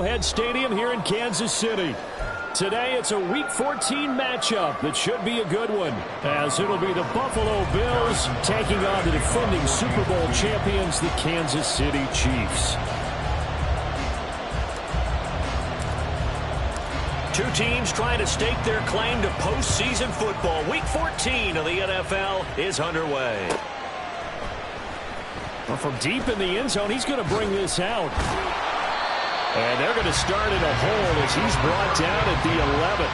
Arrowhead Stadium here in Kansas City. Today, it's a Week 14 matchup that should be a good one, as it'll be the Buffalo Bills taking on the defending Super Bowl champions, the Kansas City Chiefs. Two teams trying to stake their claim to postseason football. Week 14 of the NFL is underway. Well, from deep in the end zone, he's going to bring this out. And they're going to start in a hole as he's brought down at the 11.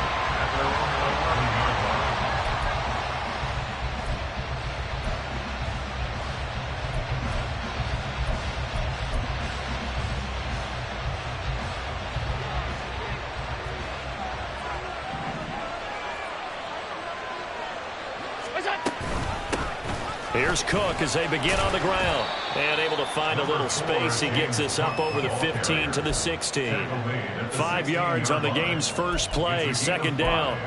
Here's Cook as they begin on the ground. And able to find a little space. He gets this up over the 15 to the 16. 5 yards on the game's first play. Second down.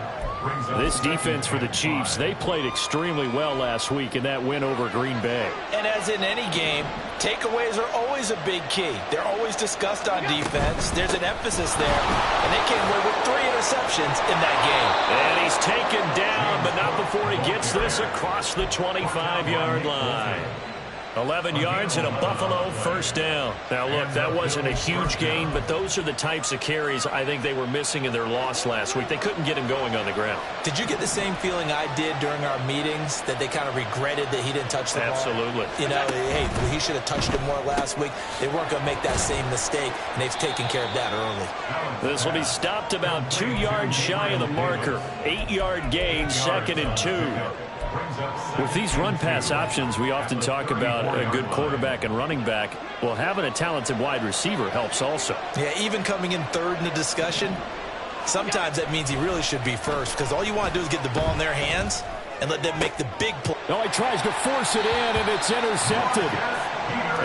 This defense for the Chiefs, they played extremely well last week in that win over Green Bay. And as in any game, takeaways are always a big key. They're always discussed on defense. There's an emphasis there. And they came away with 3 interceptions in that game. And he's taken down, but not before he gets this across the 25-yard line. 11 yards and a Buffalo first down. Now, look, that wasn't a huge gain, but those are the types of carries I think they were missing in their loss last week. They couldn't get him going on the ground. Did you get the same feeling I did during our meetings, that they kind of regretted that he didn't touch the ball? Absolutely. You know, hey, he should have touched it more last week. They weren't going to make that same mistake, and they've taken care of that early. This will be stopped about 2 yards shy of the marker. 8-yard gain, 2nd and 2. With these run-pass options, we often talk about a good quarterback and running back. Well, having a talented wide receiver helps also. Yeah, even coming in third in the discussion, sometimes that means he really should be first, because all you want to do is get the ball in their hands and let them make the big play. Oh, he tries to force it in, and it's intercepted.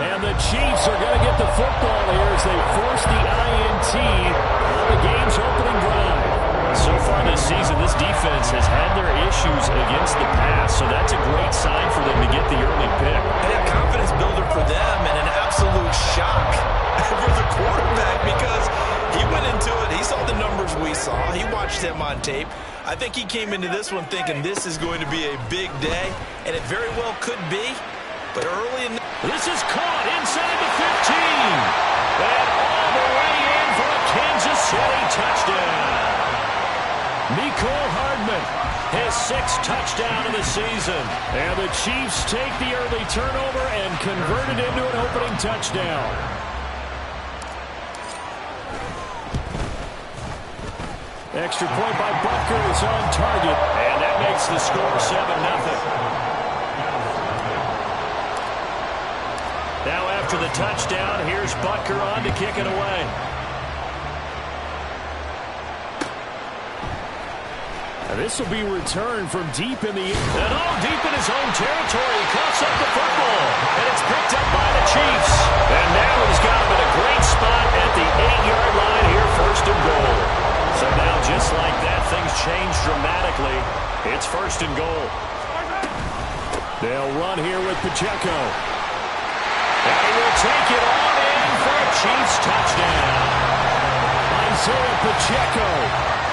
And the Chiefs are going to get the football here as they force the INT on the game's opening drive. So far this season, this defense has had their issues against the pass, so that's a great sign for them to get the early pick. And a confidence builder for them, and an absolute shock for the quarterback, because he went into it, he saw the numbers we saw, he watched them on tape. I think he came into this one thinking this is going to be a big day, and it very well could be, but early in this is caught inside the 15, and all the way in for a Kansas City touchdown. Mecole Hardman, his 6th touchdown of the season. And the Chiefs take the early turnover and convert it into an opening touchdown. Extra point by Butker is on target, and that makes the score 7-0. Now after the touchdown, here's Butker on to kick it away. This will be returned from deep in the and deep in his own territory. He coughs up the football, and it's picked up by the Chiefs. And now he's got him in a great spot at the 8-yard line here, 1st and goal. So now, just like that, things change dramatically. It's 1st and goal. They'll run here with Pacheco. And he will take it all in for a Chiefs touchdown. Isaiah Pacheco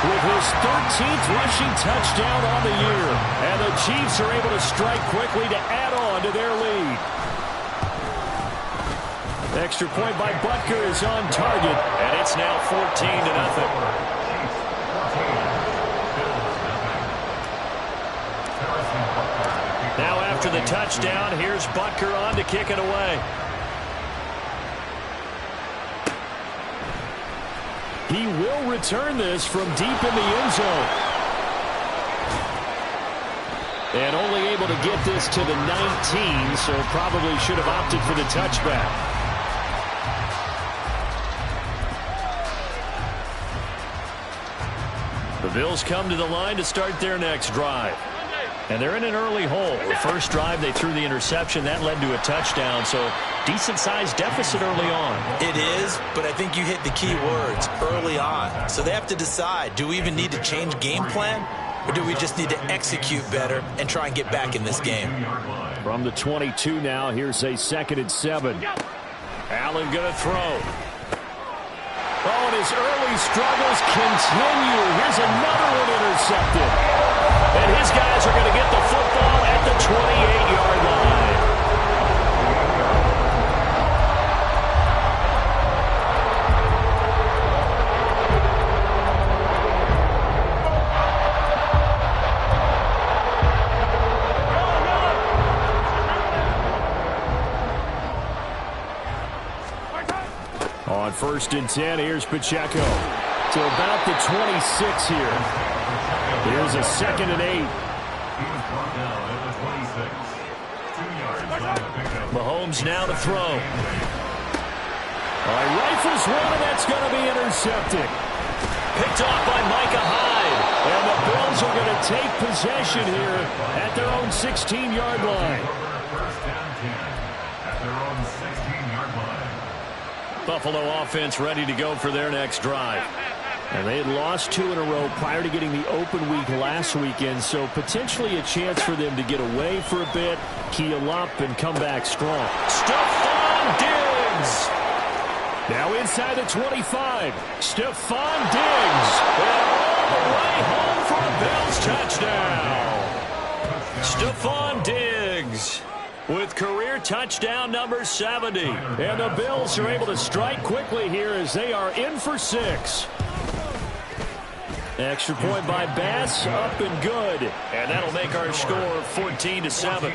with his 13th rushing touchdown on the year. And the Chiefs are able to strike quickly to add on to their lead. Extra point by Butker is on target, and it's now 14-0. Now after the touchdown, here's Butker on to kick it away. He will return this from deep in the end zone. And only able to get this to the 19, so probably should have opted for the touchback. The Bills come to the line to start their next drive. And they're in an early hole. The first drive, they threw the interception. That led to a touchdown, so decent-sized deficit early on. It is, but I think you hit the key words, early on. So they have to decide, do we even need to change game plan, or do we just need to execute better and try and get back in this game? From the 22 now, here's a 2nd and 7. Allen going to throw. Oh, and his early struggles continue. Here's another one intercepted. And his guys are going to get the football at the 28-yard line. On 1st and 10, here's Pacheco. To about the 26 here. Here's a 2nd and 8. Mahomes now to throw. All right, rifles one, and that's going to be intercepted. Picked off by Micah Hyde. And the Bills are going to take possession here at their own 16-yard line. Buffalo offense ready to go for their next drive. And they had lost 2 in a row prior to getting the open week last weekend, so potentially a chance for them to get away for a bit, keel up, and come back strong. Stephon Diggs! Now inside the 25. Stephon Diggs! And all the way home for a Bills touchdown! Stephon Diggs with career touchdown number 70. And the Bills are able to strike quickly here as they are in for 6. Extra point by Bass, up and good. And that'll make our score 14-7.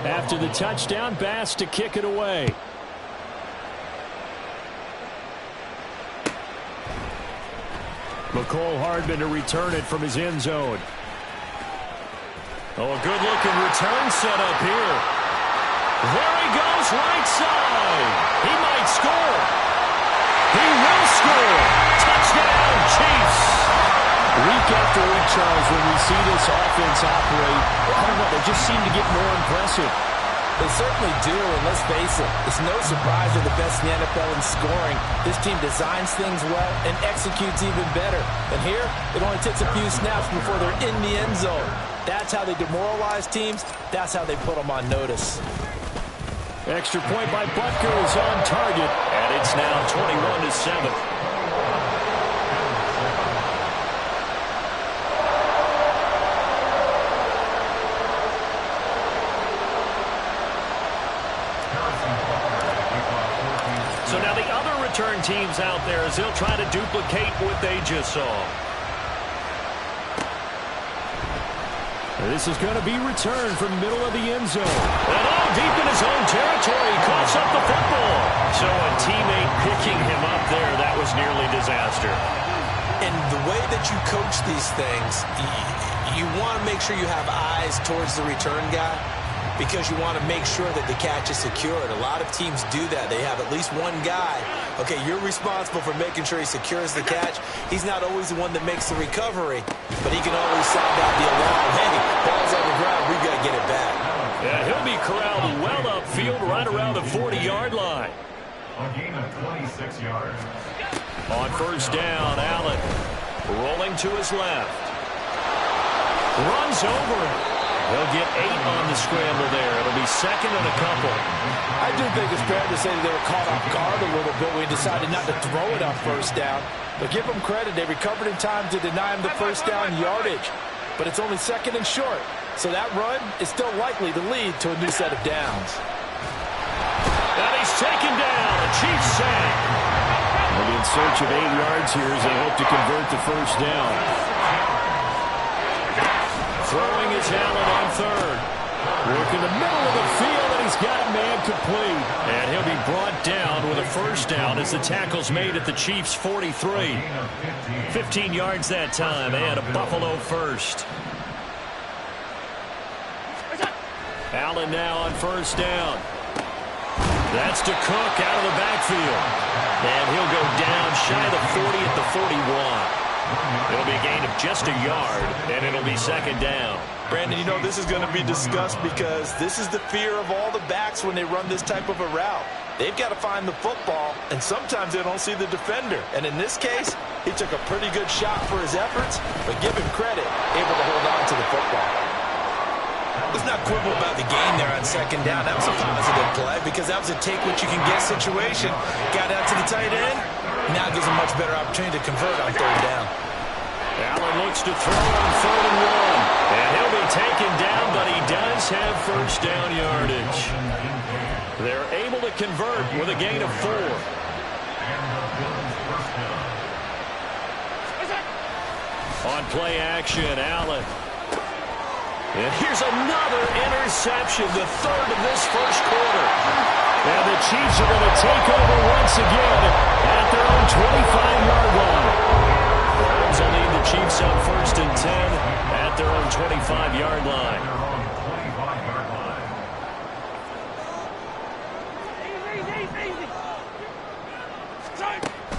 After the touchdown, Bass to kick it away. McCole Hardman to return it from his end zone. Oh, a good-looking return set up here. There he goes, right side. He might score. He will score. Touchdown, Chiefs. Week after week, Charles, when we see this offense operate, I don't know, they just seem to get more impressive. They certainly do, and let's face it, it's no surprise they're the best in the NFL in scoring. This team designs things well and executes even better. And here, it only takes a few snaps before they're in the end zone. That's how they demoralize teams. That's how they put them on notice. Extra point by Butker is on target, and it's now 21-7. So now the other return teams out there as they'll try to duplicate what they just saw. This is going to be returned from the middle of the end zone. And all deep in his own territory, coughs up the football. So a teammate picking him up there, that was nearly disaster. And the way that you coach these things, you want to make sure you have eyes towards the return guy, because you want to make sure that the catch is secured. A lot of teams do that. They have at least one guy. Okay, you're responsible for making sure he secures the catch. He's not always the one that makes the recovery, but he can always sound out the alarm. Hey, ball's on the ground. We've got to get it back. Yeah, he'll be corralled well upfield right around the 40-yard line. A gain of 26 yards. On 1st down, Allen rolling to his left. Runs over it. He'll get 8 on the scramble there. It'll be 2nd and a couple. I do think it's fair to say that they were caught off guard a little bit when we decided not to throw it on 1st down. But give them credit. They recovered in time to deny him the 1st down yardage. But it's only 2nd and short. So that run is still likely to lead to a new set of downs. And he's taken down. A Chiefs sack. They'll be in search of 8 yards here as they hope to convert the 1st down. Throwing is Allen on 3rd. Work in the middle of the field, and he's got it man complete. And he'll be brought down with a 1st down as the tackle's made at the Chiefs' 43. 15 yards that time, and a Buffalo 1st. Allen now on 1st down. That's to Cook out of the backfield. And he'll go down shy of the 40 at the 41. It'll be a gain of just a yard, and it'll be 2nd down. Brandon, you know, this is going to be discussed because this is the fear of all the backs when they run this type of a route. They've got to find the football, and sometimes they don't see the defender. And in this case, he took a pretty good shot for his efforts, but give him credit, able to hold on to the football. Let's not quibble about the gain there on second down. That was a positive play because that was a take-what-you-can-get situation. Got out to the tight end. Now gives him a much better opportunity to convert on third down. Allen looks to throw on 3rd and 1. And he'll be taken down, but he does have first down yardage. They're able to convert with a gain of 4. On play action, Allen. And here's another interception, the 3rd of this first quarter. And the Chiefs are going to take over once again at their own 25-yard line. Browns will lead the Chiefs on 1st and 10 at their own 25-yard line.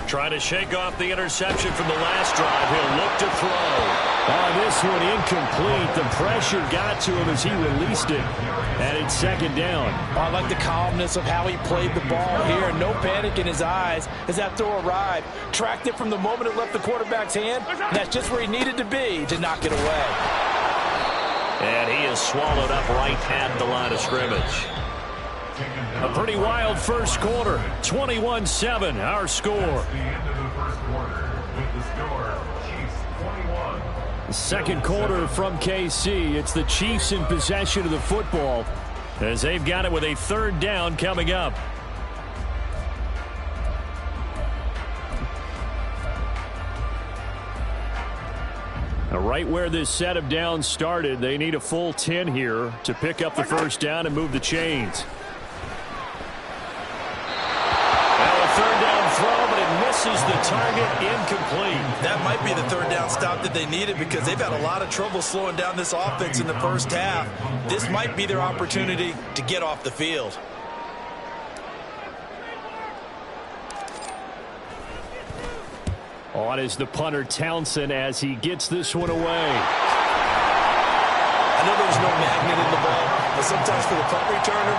Trying to shake off the interception from the last drive. He'll look to throw. This one incomplete. The pressure got to him as he released it. And it's 2nd down. I like the calmness of how he played the ball here. No panic in his eyes as that throw arrived. Tracked it from the moment it left the quarterback's hand. And that's just where he needed to be to knock it away. And he is swallowed up right at the line of scrimmage. A pretty wild first quarter. 21-7, our score. The end of the first quarter with the score, Chiefs 21. Second quarter from KC. It's the Chiefs in possession of the football as they've got it with a 3rd down coming up. Right where this set of downs started, they need a full 10 here to pick up the first down and move the chains. Misses the target, incomplete. That might be the 3rd down stop that they needed because they've had a lot of trouble slowing down this offense in the first half. This might be their opportunity to get off the field. On is the punter Townsend as he gets this one away. I know there's no magnet in the ball, but sometimes for the punt returner,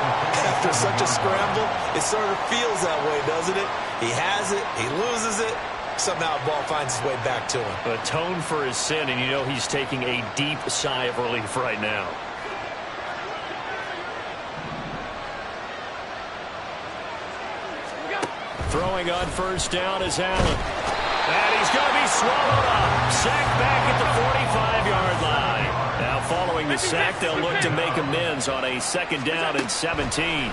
after such a scramble, it sort of feels that way, doesn't it? He has it, he loses it, somehow the ball finds its way back to him. Atone for his sin, and you know he's taking a deep sigh of relief right now. Throwing on first down is Allen. And he's going to be swallowed up. Sacked back at the 45-yard line. Now following the sack, they'll look to make amends on a 2nd down and 17.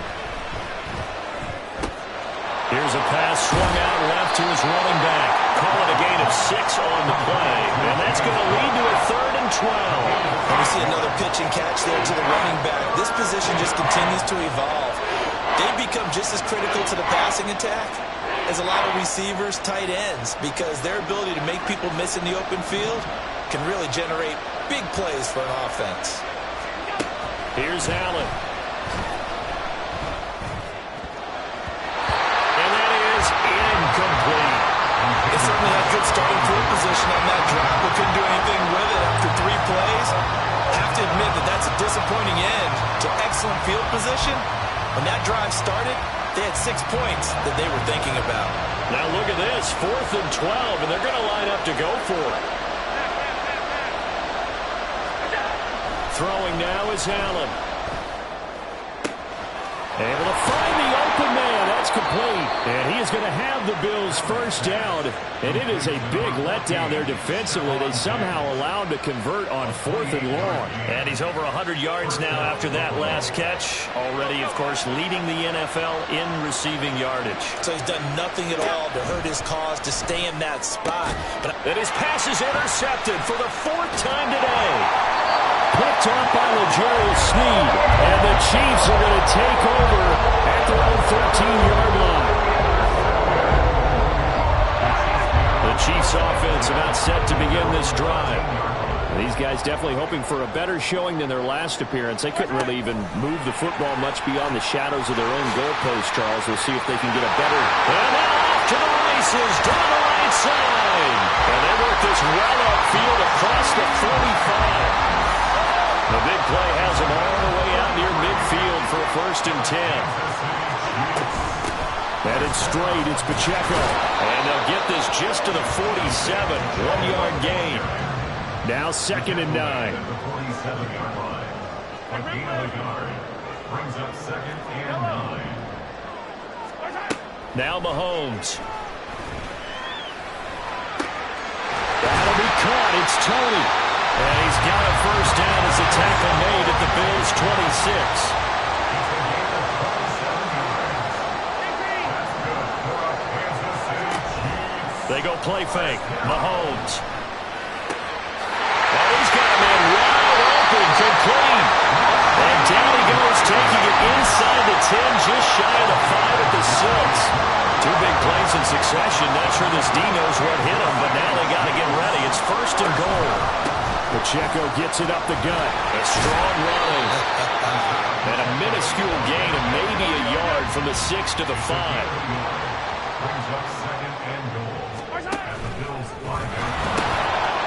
Here's a pass swung out left to his running back. Call it a gain of 6 on the play. And that's going to lead to a 3rd and 12. And we see another pitch and catch there to the running back. This position just continues to evolve. They become just as critical to the passing attack as a lot of receivers, tight ends, because their ability to make people miss in the open field can really generate big plays for an offense. Here's Allen. And that is incomplete. They certainly had good starting field position on that drive, but couldn't do anything with it after 3 plays. I have to admit that that's a disappointing end to excellent field position. When that drive started, they had 6 points that they were thinking about. Now look at this, 4th and 12, and they're going to line up to go for it. Throwing now is Allen. Able to find the open man. That's complete. And he is going to have the Bills' first down. And it is a big letdown there defensively. They somehow allowed to convert on 4th and long. And he's over 100 yards now after that last catch. Already, of course, leading the NFL in receiving yardage. So he's done nothing at all to hurt his cause to stay in that spot. And his pass is intercepted for the 4th time today. Picked up by L'Jarius Sneed. And the Chiefs are going to take over at their own 13-yard line. The Chiefs offense about set to begin this drive. These guys definitely hoping for a better showing than their last appearance. They couldn't really even move the football much beyond the shadows of their own goalpost, Charles. We'll see if they can get a better... And now off to the races down the right side. And they work this well upfield across the 45. The big play has him all the way out near midfield for a 1st and 10. And it's straight. It's Pacheco. And they'll get this just to the 47. 1-yard gain. Now 2nd and 9. A gain of a yard. Brings up 2nd and 9. Now Mahomes. That'll be caught. It's Tony. And he's got a first down as a tackle made at the Bills' 26. They go play fake. Mahomes. And he's got a man wide open, complete. And down he goes, taking it inside the 10, just shy of the 5 at the 6. Two big plays in succession. Not sure this D knows what hit him, but now they got to get ready. It's 1st and goal. Pacheco gets it up the gut. A strong run. And a minuscule gain of maybe a yard from the 6 to the 5. Brings up 2nd and goal. At the Bills' 5-yard line.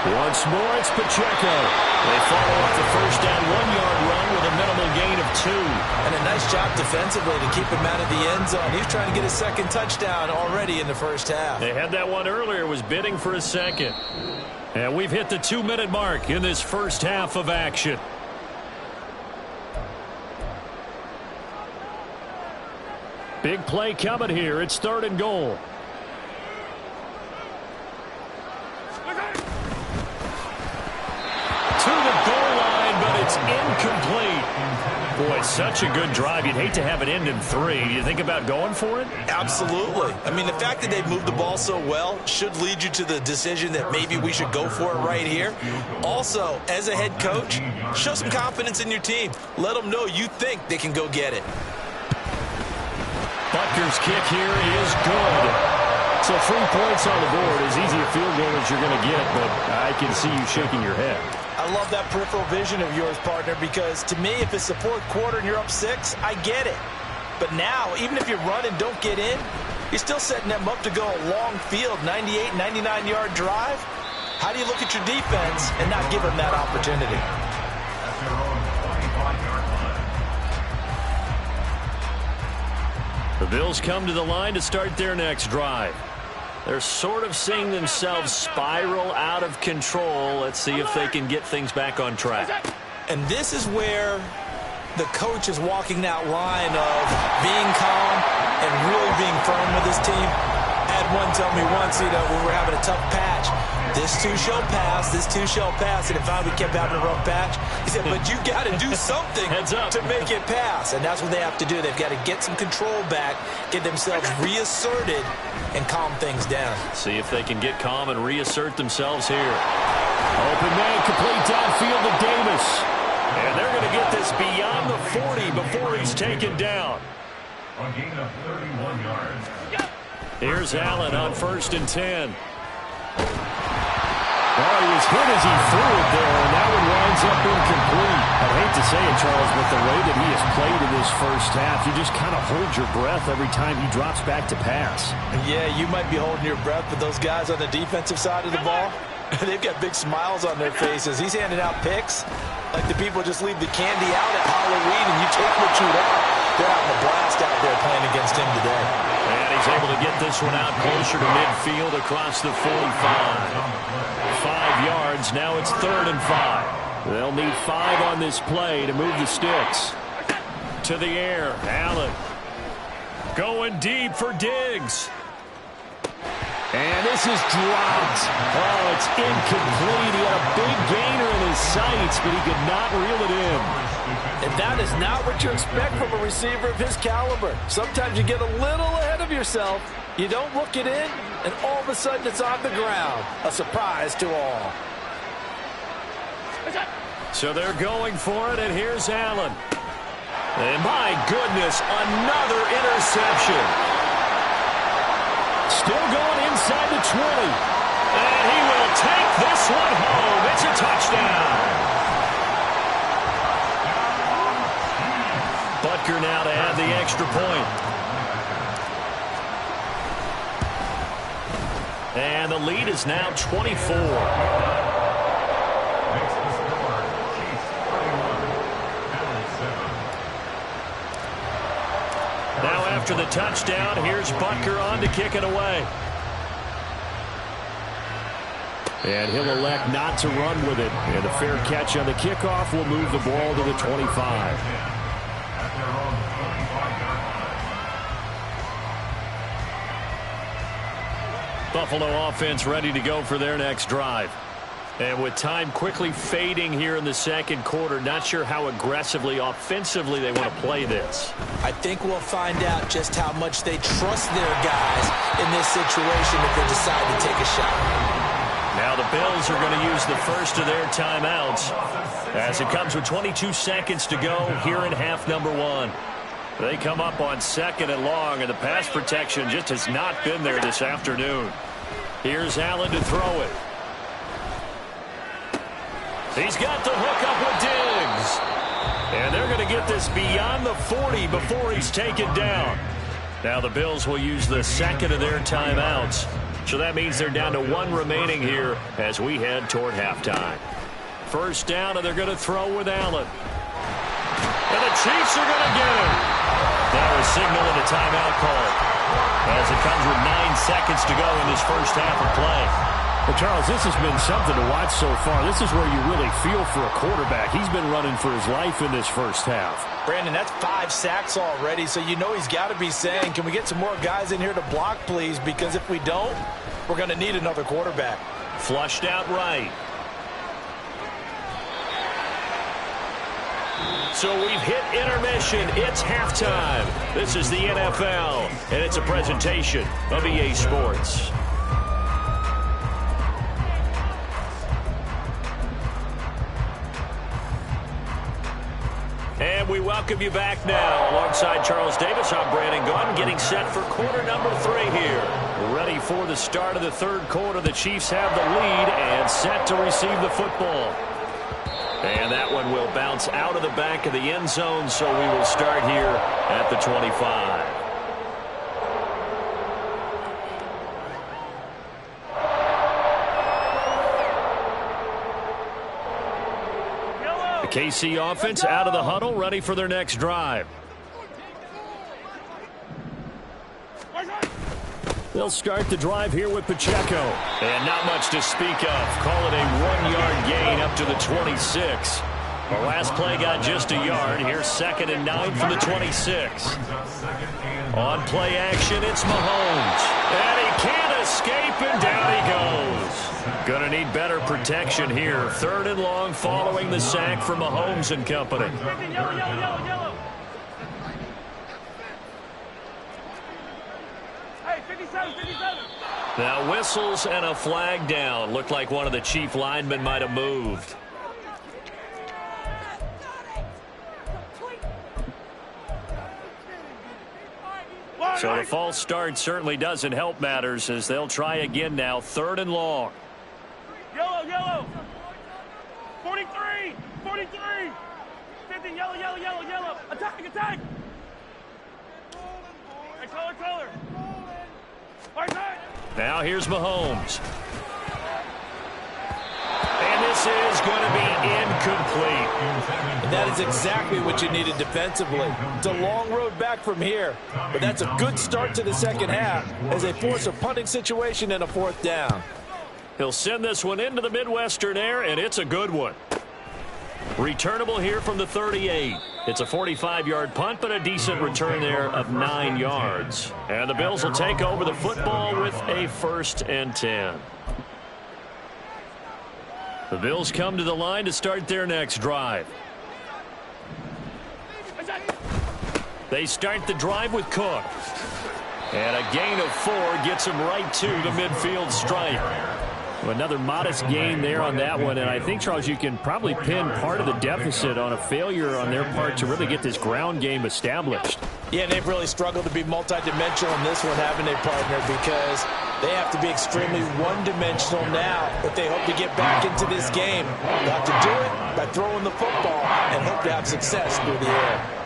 Once more, it's Pacheco. They follow up the first down 1-yard run with a minimal gain of 2. And a nice job defensively to keep him out of the end zone. He was trying to get his second touchdown already in the first half. They had that one earlier, was bidding for a second. And we've hit the 2-minute mark in this first half of action. Big play coming here. It's 3rd and goal. To the goal line, but it's incomplete. Boy, such a good drive. You'd hate to have it end in 3. Do you think about going for it? Absolutely. I mean, the fact that they've moved the ball so well should lead you to the decision that maybe we should go for it right here. Also, as a head coach, show some confidence in your team. Let them know you think they can go get it. Butker's kick here is good. So 3 points on the board, as easy a field goal as you're going to get, but I can see you shaking your head. I love that peripheral vision of yours, partner, because to me, if it's the 4th quarter and you're up 6, I get it. But now, even if you run and don't get in, you're still setting them up to go a long field, 98, 99-yard drive. How do you look at your defense and not give them that opportunity? At their own 25-yard line. The Bills come to the line to start their next drive. They're sort of seeing themselves spiral out of control. Let's see if they can get things back on track. And this is where the coach is walking that line of being calm and really being firm with his team. I had one tell me once, when we're having a tough patch, this too shall pass, this too shall pass. And if we kept having a rough patch, he said, but you got to do something to make it pass. And that's what they have to do. They've got to get some control back, get themselves reasserted, and calm things down. See if they can get calm and reassert themselves here. Open man, complete downfield to Davis. And they're going to get this beyond the 40 before he's taken down. A gain of 31 yards. Here's Allen on 1st and 10. Oh, he was hit as he threw it there, and that one winds up incomplete. I'd hate to say it, Charles, but the way that he has played in this first half, you just kind of hold your breath every time he drops back to pass. Yeah, you might be holding your breath, but those guys on the defensive side of the ball, they've got big smiles on their faces. He's handing out picks like the people just leave the candy out at Halloween, and you take what you want. They're having a blast out there playing against him today. And he's able to get this one out closer to midfield across the 45. 5 yards. Now it's 3rd and 5. They'll need 5 on this play to move the sticks. To the air. Allen going deep for Diggs. And this is dropped. Oh, it's incomplete. He had a big gainer in his sights, but he could not reel it in. And that is not what you expect from a receiver of his caliber. Sometimes you get a little ahead of yourself. You don't look it in, and all of a sudden it's on the ground. A surprise to all. So they're going for it, and here's Allen. And my goodness, another interception. Still going inside the 20. And he will take this one home. It's a touchdown. Butker now to add the extra point. And the lead is now 24. Makes the score Chiefs 31, Bills 7. Now after the touchdown, here's Butker on to kick it away. And he'll elect not to run with it. And a fair catch on the kickoff will move the ball to the 25. Buffalo offense ready to go for their next drive. And with time quickly fading here in the second quarter, not sure how aggressively, offensively they want to play this. I think we'll find out just how much they trust their guys in this situation if they decide to take a shot. Now the Bills are going to use the first of their timeouts as it comes with 22 seconds to go here in half number one. They come up on 2nd and long, and the pass protection just has not been there this afternoon. Here's Allen to throw it. He's got the hook up with Diggs. And they're going to get this beyond the 40 before he's taken down. Now the Bills will use the second of their timeouts. So that means they're down to 1 remaining here as we head toward halftime. First down, and they're going to throw with Allen. And the Chiefs are going to get him. Now a signal and a timeout call as it comes with 9 seconds to go in this first half of play. Well, Charles, this has been something to watch so far. This is where you really feel for a quarterback. He's been running for his life in this first half. Brandon, that's 5 sacks already, so you know he's got to be saying, can we get some more guys in here to block, please? Because if we don't, we're going to need another quarterback. Flushed out right. So we've hit intermission. It's halftime. This is the NFL, and it's a presentation of EA Sports. And we welcome you back now. Alongside Charles Davis, I'm Brandon Gaudin, getting set for quarter number 3 here. Ready for the start of the third quarter. The Chiefs have the lead and set to receive the football. And that one will bounce out of the back of the end zone, so we will start here at the 25. The KC offense out of the huddle, ready for their next drive. They'll start the drive here with Pacheco. And not much to speak of. Call it a 1-yard gain up to the 26. Our last play got just a yard. Here's 2nd and 9 from the 26. On play action, it's Mahomes. And he can't escape, and down he goes. Gonna need better protection here. 3rd and long following the sack from Mahomes and company. Yellow. Hey, 57. Now whistles and a flag down. Looked like one of the Chief linemen might have moved. So the false start certainly doesn't help matters as they'll try again now. 3rd and long. Yellow. 43. 50, yellow. Attack. Hey, color. Now here's Mahomes. And this is going to be incomplete. And that is exactly what you needed defensively. It's a long road back from here, but that's a good start to the second half as they force a punting situation and a 4th down. He'll send this one into the Midwestern air, and it's a good one. Returnable here from the 38. It's a 45-yard punt, but a decent return there of 9 yards. And the Bills will take over the football with a 1st and 10. The Bills come to the line to start their next drive. They start the drive with Cook. And a gain of 4 gets him right to the midfield stripe. Another modest gain there on that one, and I think, Charles, you can probably pin part of the deficit on a failure on their part to really get this ground game established. Yeah, they've really struggled to be multidimensional in this one, haven't they, partner, because they have to be extremely one-dimensional now if they hope to get back into this game. They'll have to do it by throwing the football and hope to have success through the air.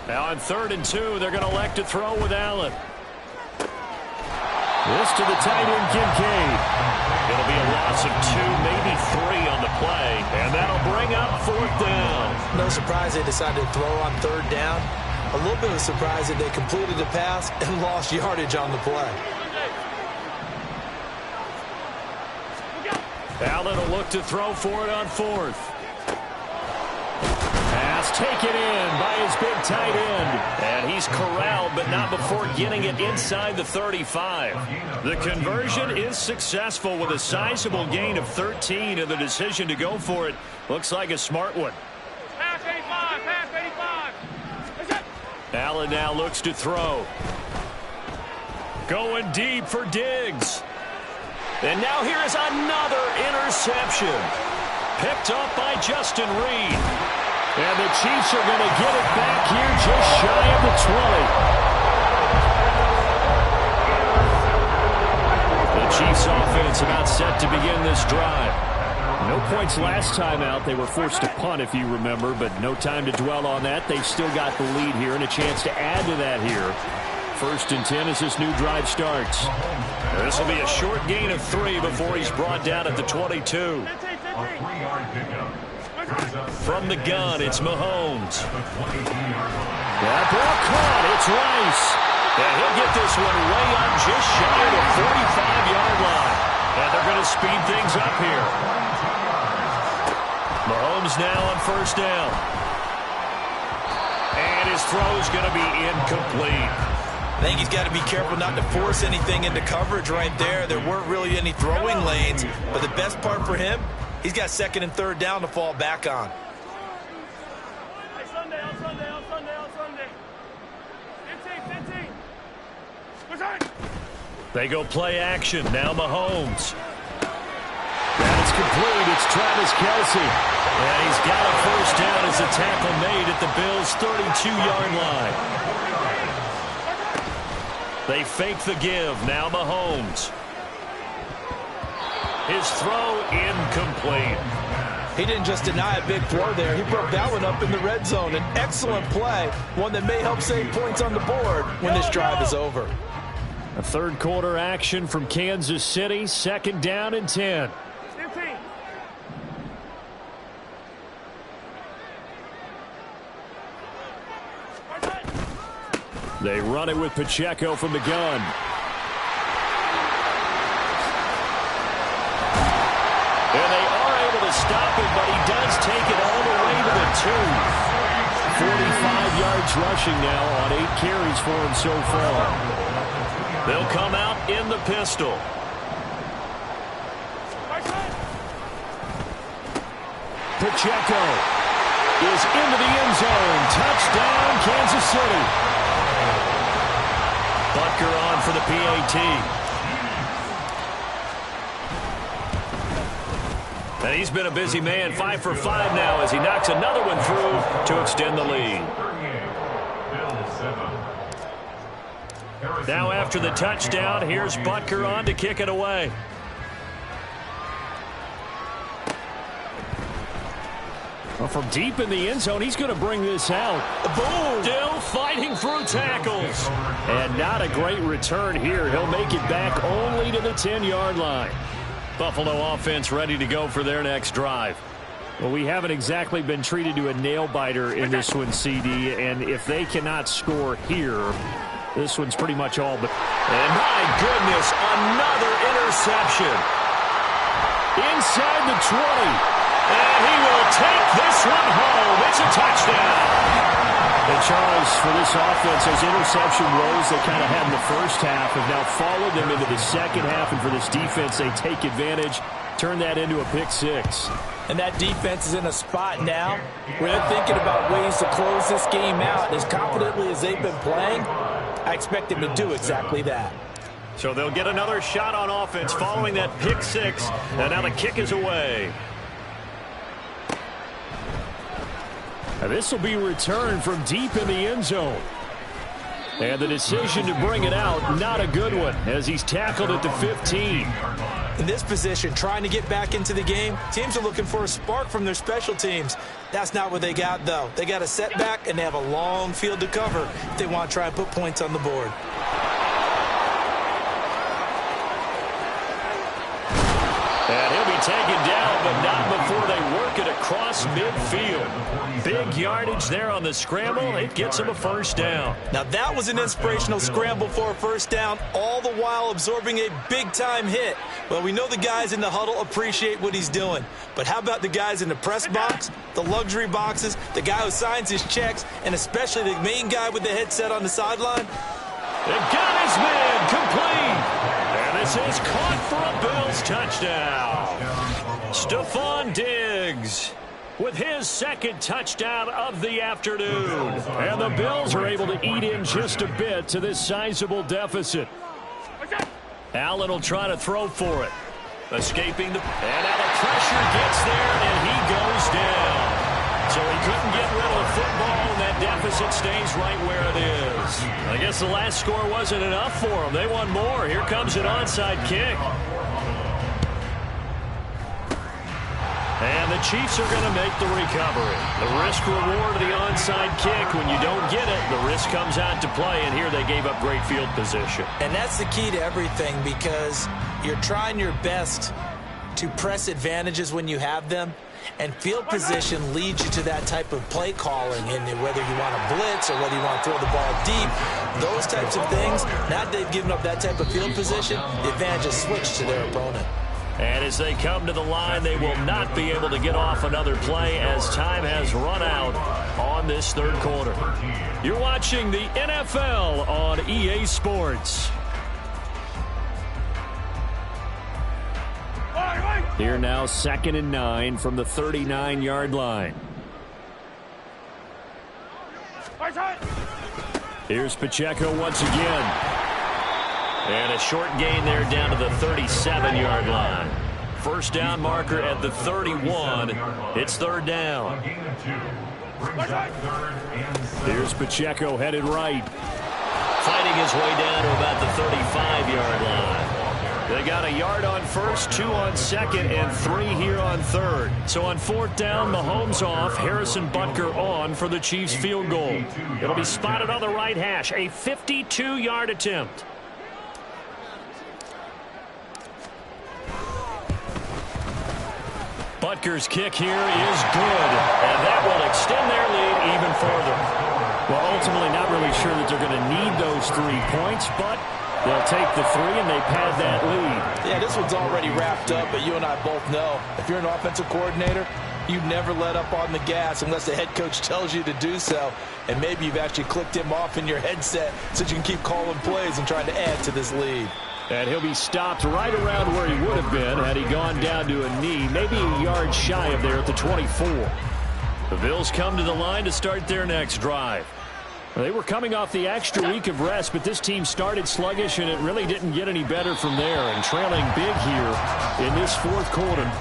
Now on 3rd and 2, they're going to elect to throw with Allen. This to the tight end, Kincaid. It'll be a loss of 2, maybe 3 on the play, and that'll bring up 4th down. No surprise they decided to throw on 3rd down. A little bit of a surprise that they completed the pass and lost yardage on the play. Allen will look to throw for it on fourth. Pass taken in by his big tight end. And he's corralled, but not before getting it inside the 35. The conversion is successful with a sizable gain of 13, and the decision to go for it looks like a smart one. Pass 85, pass 85. Allen now looks to throw. Going deep for Diggs. And now here is another interception. Picked up by Justin Reed. And the Chiefs are going to get it back here just shy of the 20. The Chiefs offense about set to begin this drive. No points last time out. They were forced to punt, if you remember, but no time to dwell on that. They've still got the lead here and a chance to add to that here. 1st and 10 as this new drive starts. This will be a short gain of 3 before he's brought down at the 22. From the gun, it's Mahomes. That ball caught. It's Rice. And he'll get this one way up just shy of the 45-yard line. And they're going to speed things up here. Mahomes now on 1st down. And his throw is going to be incomplete. I think he's got to be careful not to force anything into coverage right there. There weren't really any throwing lanes, but the best part for him, he's got 2nd and 3rd down to fall back on. Hey, Sunday, on Sunday, on Sunday, on Sunday. 15, 15. Return. They go play action. Now Mahomes. And it's complete. It's Travis Kelce. And he's got a 1st down as a tackle made at the Bills' 32-yard line. They fake the give. Now Mahomes. His throw incomplete. He didn't just deny a big throw there. He broke that one up in the red zone. An excellent play, one that may help save points on the board when this drive is over. A 3rd quarter action from Kansas City. 2nd down and 10. 15. They run it with Pacheco from the gun. And they are able to stop it, but he does take it all the way to the 2. 45 yards rushing now on 8 carries for him so far. They'll come out in the pistol. Pacheco is into the end zone. Touchdown, Kansas City. Butker on for the PAT. And he's been a busy man, 5 for 5 now as he knocks another one through to extend the lead. Now after the touchdown, here's Butker on to kick it away. Well, from deep in the end zone, he's going to bring this out. Boom! Still fighting through tackles. And not a great return here. He'll make it back only to the 10-yard line. Buffalo offense ready to go for their next drive. Well, we haven't exactly been treated to a nail-biter in this one, CD. And if they cannot score here, this one's pretty much all but. And my goodness, another interception. Inside the 20. And he will take this one home. It's a touchdown. And Charles, for this offense, those interception woes they kind of had in the first half have now followed them into the second half. And for this defense, they take advantage, turn that into a pick 6. And that defense is in a spot now where they're thinking about ways to close this game out. As confidently as they've been playing, I expect them to do exactly that. So they'll get another shot on offense following that pick 6. And now the kick is away. Now this will be returned from deep in the end zone. And the decision to bring it out, not a good one, as he's tackled at the 15. In this position, trying to get back into the game, teams are looking for a spark from their special teams. That's not what they got, though. They got a setback, and they have a long field to cover if they want to try and put points on the board. And he'll be taken down, but not before they work it across across midfield. Big yardage there on the scramble. It gets him a first down. Now that was an inspirational scramble for a first down, all the while absorbing a big-time hit. Well, we know the guys in the huddle appreciate what he's doing. But how about the guys in the press box, the luxury boxes, the guy who signs his checks, and especially the main guy with the headset on the sideline? They got his man complete. And this is caught for a Bills touchdown. Stephon Diggs with his second touchdown of the afternoon. And the Bills are able to eat in just a bit to this sizable deficit. Allen will try to throw for it. Escaping the... And now the pressure gets there, and he goes down. So he couldn't get rid of the football, and that deficit stays right where it is. I guess the last score wasn't enough for them. They want more. Here comes an onside kick. And the Chiefs are going to make the recovery. The risk-reward of the onside kick. When you don't get it, the risk comes out to play, and here they gave up great field position. And that's the key to everything, because you're trying your best to press advantages when you have them, and field position leads you to that type of play calling, and whether you want to blitz or whether you want to throw the ball deep, those types of things, now that they've given up that type of field position, the advantage is switched to their opponent. And as they come to the line, they will not be able to get off another play as time has run out on this third quarter. You're watching the NFL on EA Sports. Here now, 2nd and 9 from the 39-yard line. Here's Pacheco once again. And a short gain there down to the 37-yard line. First down marker at the 31. It's third down. Here's Pacheco headed right. Fighting his way down to about the 35-yard line. They got a yard on first, 2 on second, and 3 here on third. So on fourth down, Mahomes off, Harrison Butker on for the Chiefs field goal. It'll be spotted on the right hash, a 52-yard attempt. Butker's kick here is good, and that will extend their lead even further. Well, ultimately not really sure that they're going to need those 3 points, but they'll take the 3 and they pad that lead. Yeah, this one's already wrapped up, but you and I both know if you're an offensive coordinator, you never let up on the gas unless the head coach tells you to do so. And maybe you've actually clicked him off in your headset so you can keep calling plays and trying to add to this lead. And he'll be stopped right around where he would have been had he gone down to a knee, maybe a yard shy of there at the 24. The Bills come to the line to start their next drive. They were coming off the extra week of rest, but this team started sluggish, and it really didn't get any better from there. And trailing big here in this fourth quarter.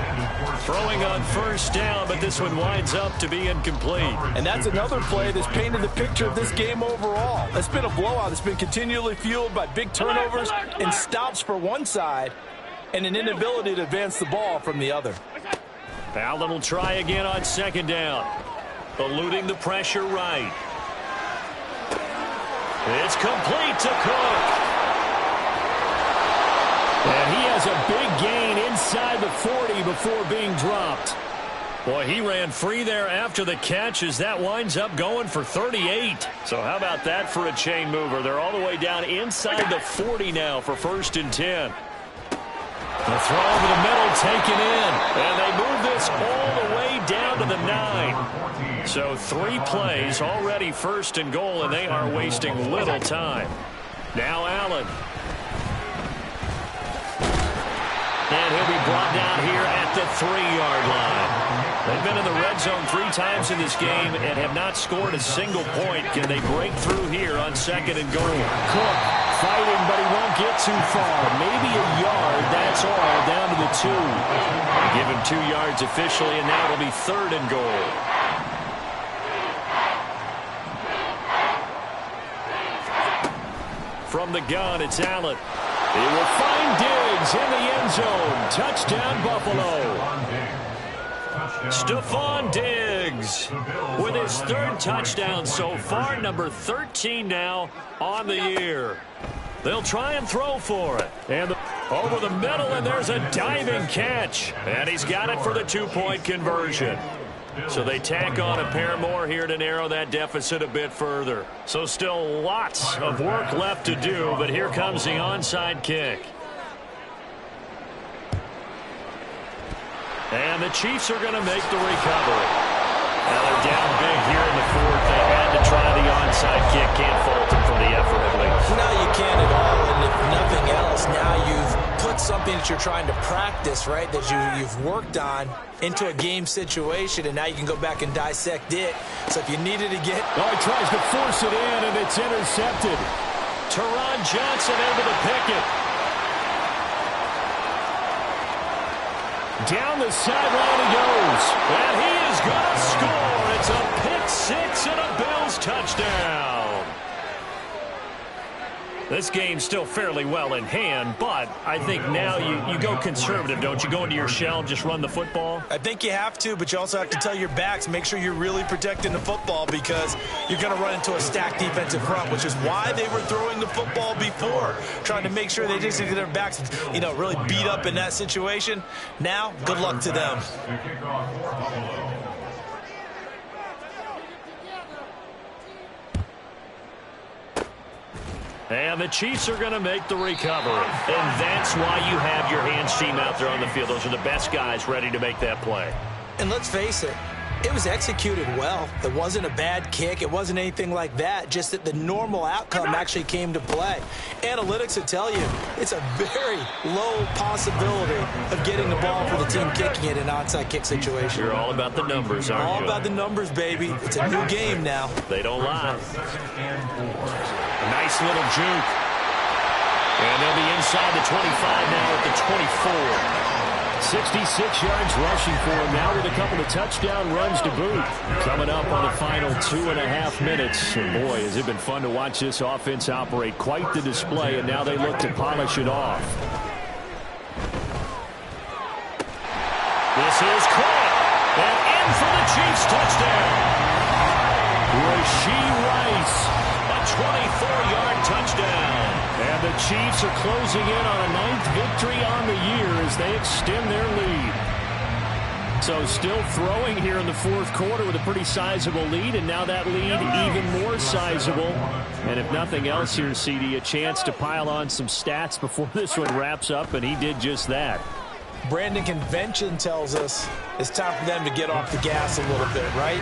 Throwing on first down, but this one winds up to be incomplete. And that's another play that's painted the picture of this game overall. It's been a blowout. It's been continually fueled by big turnovers and stops for one side and an inability to advance the ball from the other. Allen will try again on second down. Eluding the pressure right. It's complete to Cook. And he has a big gain inside the 40 before being dropped. Boy, he ran free there after the catch as that winds up going for 38. So how about that for a chain mover? They're all the way down inside the 40 now for 1st and 10. The throw over the middle taken in. And they move this all the way down to the 9. So 3 plays already 1st and goal, and they are wasting little time. Now Allen. And he'll be brought down here at the 3-yard line. They've been in the red zone 3 times in this game and have not scored a single point. Can they break through here on 2nd and goal? Cook fighting, but he won't get too far. Maybe a yard, that's all, down to the 2. They give him 2 yards officially, and now it'll be 3rd and goal. From the gun, it's Allen. He will find Diggs in the end zone. Touchdown, Buffalo. Stephon Diggs with his 3rd touchdown so far, number 13 now on the year. They'll try and throw for it. And over the middle, and there's a diving catch. And he's got it for the 2-point conversion. So they tack on a pair more here to narrow that deficit a bit further. So still lots of work left to do, but here comes the onside kick. And the Chiefs are going to make the recovery. Now they're down big here in the fourth. They had to try the onside kick. Can't fault them for the effort at least. No, you can't at all. And if nothing else, now you've put something that you're trying to practice, right, that you've worked on into a game situation, and now you can go back and dissect it. So if you needed to get... Oh, he tries to force it in, and it's intercepted. Teron Johnson able to pick it. Down the sideline he goes. And he is going to score. It's a pick six and a Bills touchdown. This game's still fairly well in hand, but I think now you go conservative, don't you? Go into your shell and just run the football? I think you have to, but you also have to tell your backs, make sure you're really protecting the football because you're going to run into a stacked defensive front, which is why they were throwing the football before, trying to make sure they just get their backs, really beat up in that situation. Now, good luck to them. And the Chiefs are going to make the recovery. And that's why you have your hands team out there on the field. Those are the best guys ready to make that play. And let's face it, it was executed well. It wasn't a bad kick. It wasn't anything like that. Just that the normal outcome actually came to play. Analytics will tell you it's a very low possibility of getting the ball for the team kicking it in an onside kick situation. You're all about the numbers, aren't you? All about the numbers, baby. It's a new game now. They don't lie. A nice little juke. And they'll be inside the 25 now at the 24. 66 yards rushing for him now with a couple of touchdown runs to boot. Coming up on the final 2.5 minutes. And boy, has it been fun to watch this offense operate. Quite the display, and now they look to polish it off. This is caught. And in for the Chiefs touchdown. Rashee Rice. A 24-yard touchdown. And the Chiefs are closing in on a 9th victory on the year as they extend their lead. So still throwing here in the fourth quarter with a pretty sizable lead, and now that lead even more sizable. And if nothing else here, CD, a chance to pile on some stats before this one wraps up, and he did just that. Brandon, convention tells us it's time for them to get off the gas a little bit, right?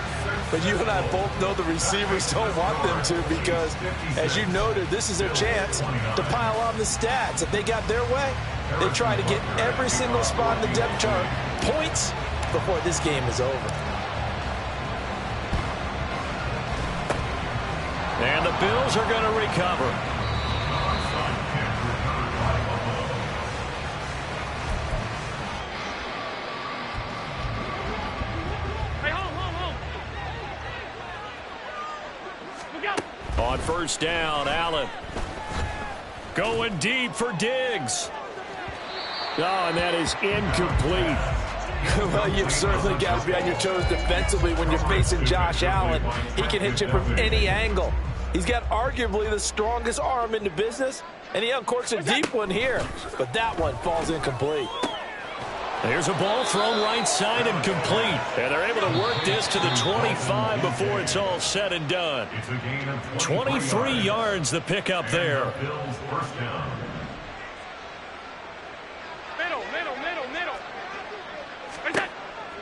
But you and I both know the receivers don't want them to because, as you noted, this is their chance to pile on the stats. If they got their way, they try to get every single spot in the depth chart points before this game is over. And the Bills are going to recover. On first down, Allen. Going deep for Diggs. Oh, and that is incomplete. Well, you've certainly got to be on your toes defensively when you're facing Josh Allen. He can hit you from any angle. He's got arguably the strongest arm in the business, and he uncorks a deep one here. But that one falls incomplete. There's a ball thrown right side and complete. And they're able to work this to the 25 before it's all said and done. 23 yards the pickup there. Middle.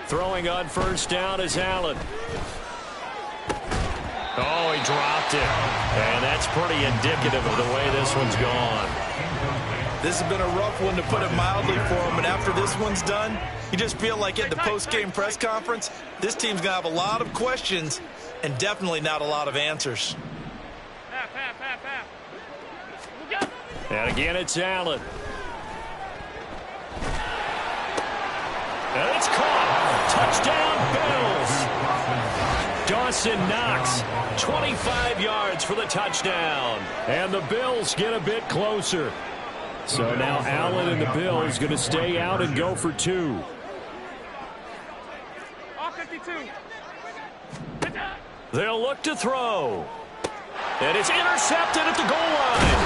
Throwing on first down is Allen. Oh, he dropped it. And that's pretty indicative of the way this one's gone. This has been a rough one, to put it mildly, for him. And after this one's done, you just feel like at the post-game press conference, this team's going to have a lot of questions and definitely not a lot of answers. And again, it's Allen. And it's caught. Touchdown, Bills. Dawson Knox, 25 yards for the touchdown. And the Bills get a bit closer. So now Allen and the Bills going to stay out and go for two. All 52. They'll look to throw. And it's intercepted at the goal line.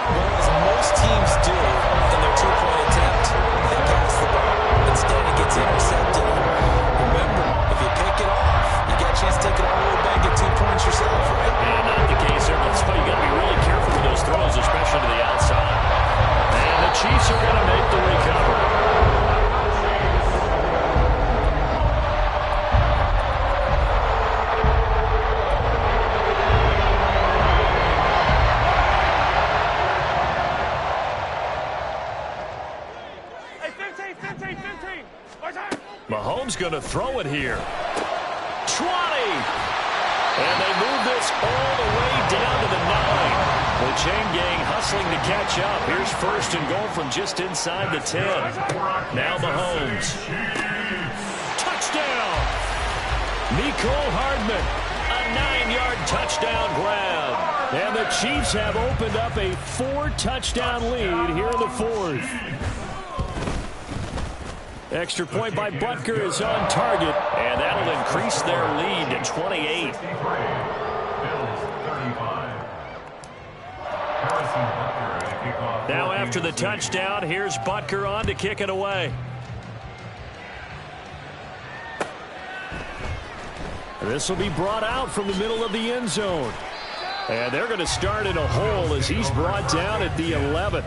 Well, as most teams do in their two-point attempt, they pass the ball. Instead, it gets intercepted. 15, 15. Mahomes going to throw it here. 20. And they move this all the way down to the 9. The chain gang hustling to catch up. Here's first and goal from just inside the 10. Now Mahomes. Touchdown. Mecole Hardman. A 9-yard touchdown grab. And the Chiefs have opened up a 4-touchdown lead here in the 4th. Extra point by Butker is on target, and that'll increase their lead to 28. Now after the touchdown, here's Butker on to kick it away. This will be brought out from the middle of the end zone. And they're going to start in a hole as he's brought down at the 11th.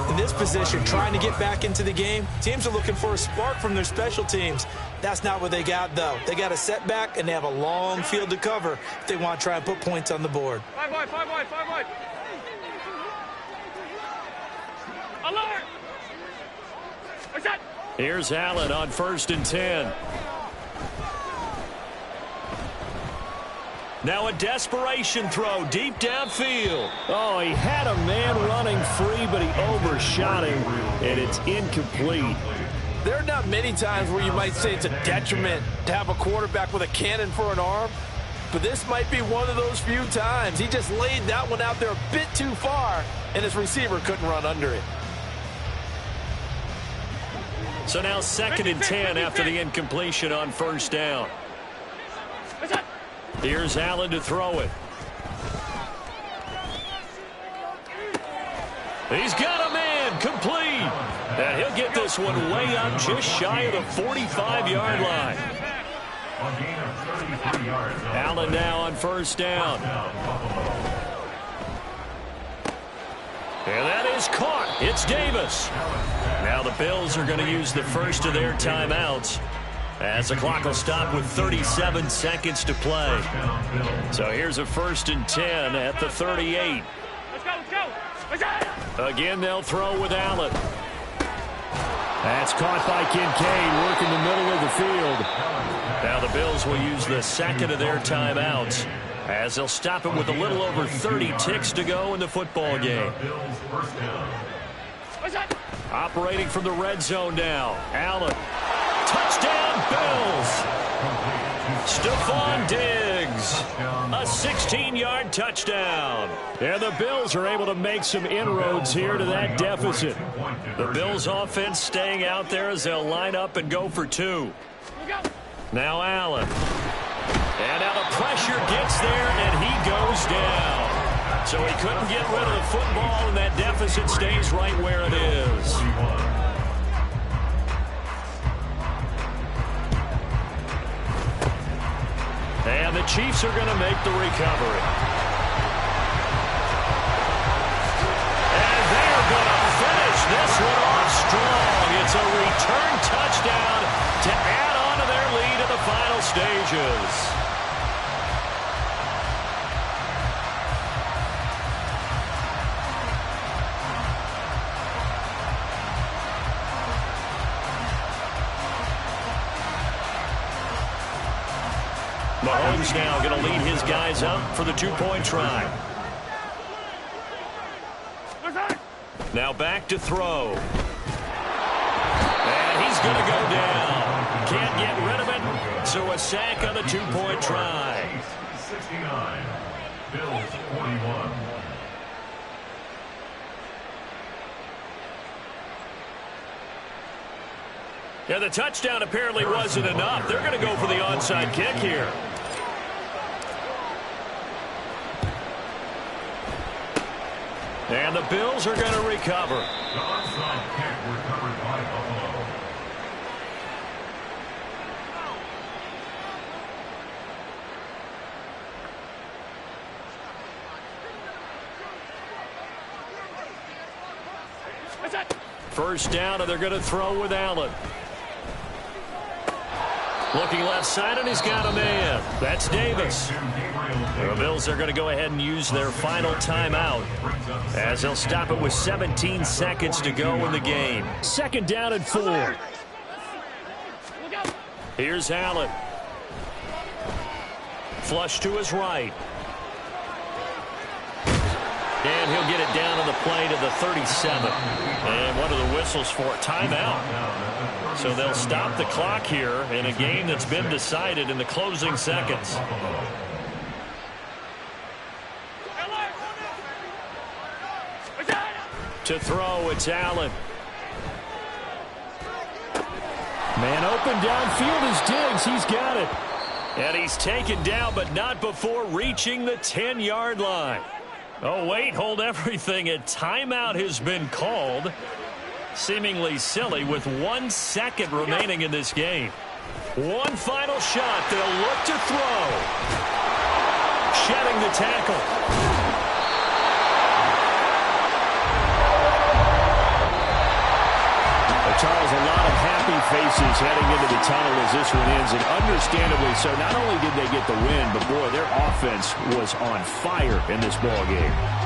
In this position, trying to get back into the game, teams are looking for a spark from their special teams. That's not what they got, though. They got a setback, and they have a long field to cover if they want to try and put points on the board. 5 wide, 5 wide, 5 wide. Alert! What's that? Here's Allen on 1st and 10. Now a desperation throw deep downfield. Oh, he had a man running free, but he overshot him, and it's incomplete. There are not many times where you might say it's a detriment to have a quarterback with a cannon for an arm, but this might be one of those few times. He just laid that one out there a bit too far, and his receiver couldn't run under it. So now 2nd and 10 after the incompletion on 1st down. What's that? Here's Allen to throw it. He's got a man complete. And he'll get this one way up just shy of the 45-yard line. Allen now on 1st down. And that is caught. It's Davis. Now the Bills are going to use the first of their timeouts, as the clock will stop with 37 seconds to play. So here's a 1st and 10 at the 38. Let's go, let's go. Let's go. Again, they'll throw with Allen. That's caught by Kincaid, working the middle of the field. Now the Bills will use the 2nd of their timeouts, as they'll stop it with a little over 30 ticks to go in the football game. What's that? Operating from the red zone now. Allen. Touchdown, Bills. Stephon Diggs. A 16-yard touchdown. And the Bills are able to make some inroads here to that deficit. The Bills offense staying out there as they'll line up and go for 2. Now Allen. And now the pressure gets there, and he goes down. So he couldn't get rid of the football, and that deficit stays right where it is. And the Chiefs are going to make the recovery. And they're going to finish this one off strong. It's a return touchdown to add on to their lead in the final stages. Mahomes now going to lead his guys up for the 2-point try. Now back to throw. And he's going to go down. Can't get rid of it, so a sack on the 2-point try. 69, Bills 41. Yeah, the touchdown apparently wasn't enough. They're going to go for the onside kick here. And the Bills are going to recover. The onside kick recovered by Buffalo. First down, and they're going to throw with Allen. Looking left side, and he's got a man. That's Davis. The Bills are going to go ahead and use their final timeout as they'll stop it with 17 seconds to go in the game. 2nd down and 4. Here's Allen. Flush to his right. And he'll get it down on the play to the 37. And what are the whistles for? Timeout. So they'll stop the clock here in a game that's been decided in the closing seconds. To throw, it's Allen. Man open downfield is Diggs. He's got it. And he's taken down, but not before reaching the 10-yard line. Oh, wait, hold everything. A timeout has been called. Seemingly silly with 1 second remaining in this game. One final shot. They'll look to throw. Shedding the tackle. Charles, a lot of happy faces heading into the tunnel as this one ends, and understandably so. Not only did they get the win, but boy, their offense was on fire in this ball game.